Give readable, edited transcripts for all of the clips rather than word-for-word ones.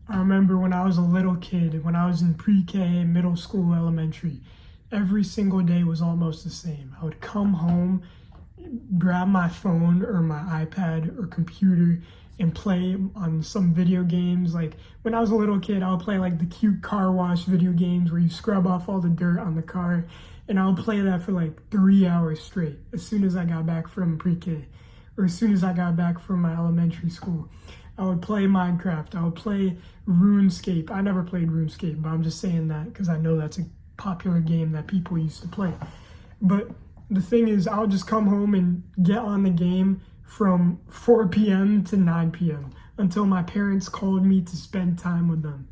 I remember when I was a little kid, when I was in pre-K, middle school, elementary, every single day was almost the same. I would come home, grab my phone or my iPad or computer and play on some video games. Like when I was a little kid, I would play like the cute car wash video games where you scrub off all the dirt on the car. And I would play that for like 3 hours straight as soon as I got back from pre-K or as soon as I got back from my elementary school. I would play Minecraft. I would play RuneScape. I never played RuneScape, but I'm just saying that because I know that's a popular game that people used to play. But the thing is, I would just come home and get on the game from 4 p.m. to 9 p.m. until my parents called me to spend time with them.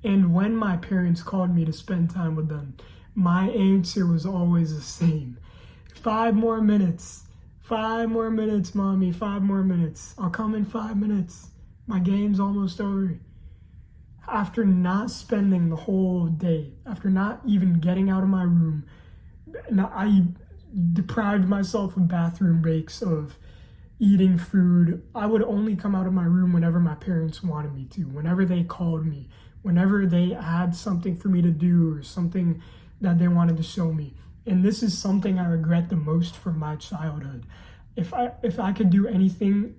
And when my parents called me to spend time with them, my answer was always the same. 5 more minutes. 5 more minutes, mommy. 5 more minutes. I'll come in 5 minutes. My game's almost over. After not spending the whole day, after not even getting out of my room, I deprived myself of bathroom breaks, of eating food. I would only come out of my room whenever my parents wanted me to, whenever they called me, whenever they had something for me to do or something that they wanted to show me. And this is something I regret the most from my childhood. If I could do anything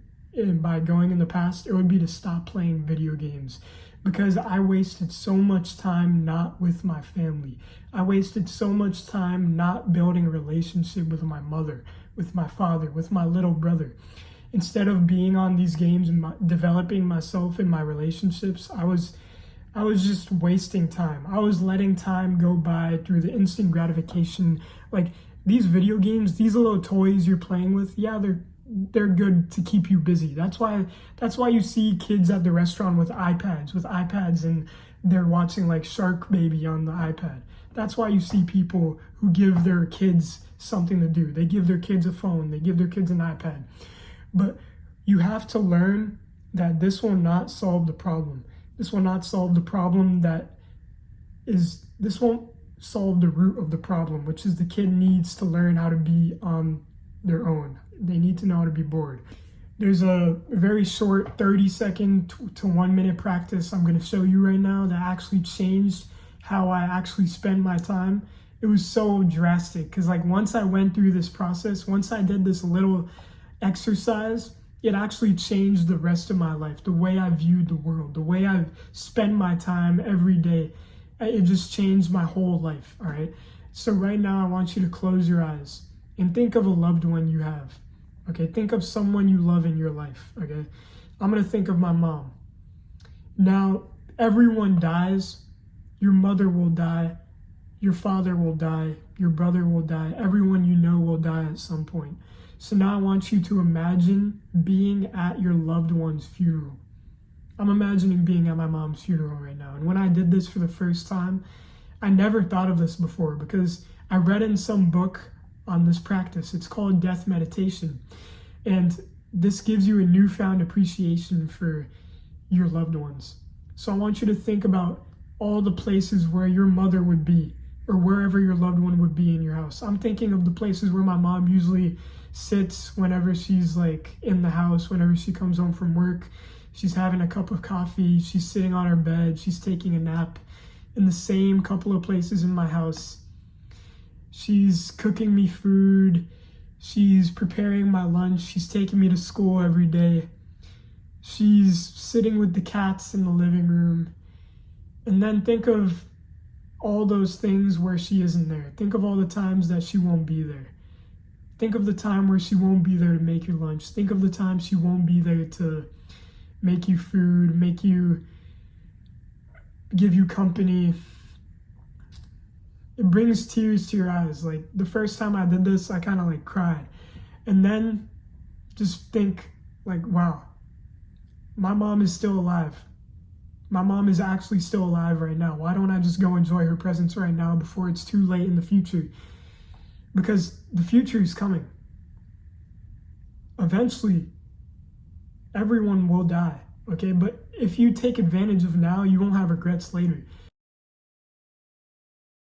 by going in the past, it would be to stop playing video games, because I wasted so much time not with my family. I wasted so much time not building a relationship with my mother, with my father, with my little brother. Instead of being on these games and developing myself in my relationships, I was just wasting time. I was letting time go by through the instant gratification. Like these video games, these little toys you're playing with, yeah, they're good to keep you busy. That's why you see kids at the restaurant with iPads and they're watching like Shark Baby on the iPad. That's why you see people who give their kids something to do. They give their kids a phone, they give their kids an iPad. But you have to learn that this will not solve the problem. This will not solve the problem this won't solve the root of the problem, which is the kid needs to learn how to be on their own. They need to know how to be bored. There's a very short 30-second to 1 minute practice I'm going to show you right now that actually changed how I actually spend my time. It was so drastic because like once I went through this process, once I did this little exercise, it actually changed the rest of my life, the way I viewed the world, the way I spend my time every day. It just changed my whole life, all right? So right now I want you to close your eyes and think of a loved one you have, okay? Think of someone you love in your life, okay? I'm gonna think of my mom. Now, everyone dies. Your mother will die. Your father will die. Your brother will die. Everyone you know will die at some point. So now I want you to imagine being at your loved one's funeral. I'm imagining being at my mom's funeral right now. And when I did this for the first time, I never thought of this before because I read in some book on this practice. It's called Death Meditation. And this gives you a newfound appreciation for your loved ones. So I want you to think about all the places where your mother would be or wherever your loved one would be in your house. I'm thinking of the places where my mom usually sits whenever she's like in the house, whenever she comes home from work. She's having a cup of coffee, she's sitting on her bed, she's taking a nap in the same couple of places in my house. She's cooking me food, she's preparing my lunch, she's taking me to school every day. She's sitting with the cats in the living room. And then think of all those things where she isn't there. Think of all the times that she won't be there. Think of the time where she won't be there to make your lunch. Think of the time she won't be there to make you food, give you company. It brings tears to your eyes. Like the first time I did this, I kind of like cried. And then just think like, wow, my mom is still alive. My mom is actually still alive right now. Why don't I just go enjoy her presence right now before it's too late in the future? Because the future is coming. Eventually, everyone will die, okay? But if you take advantage of now, you won't have regrets later.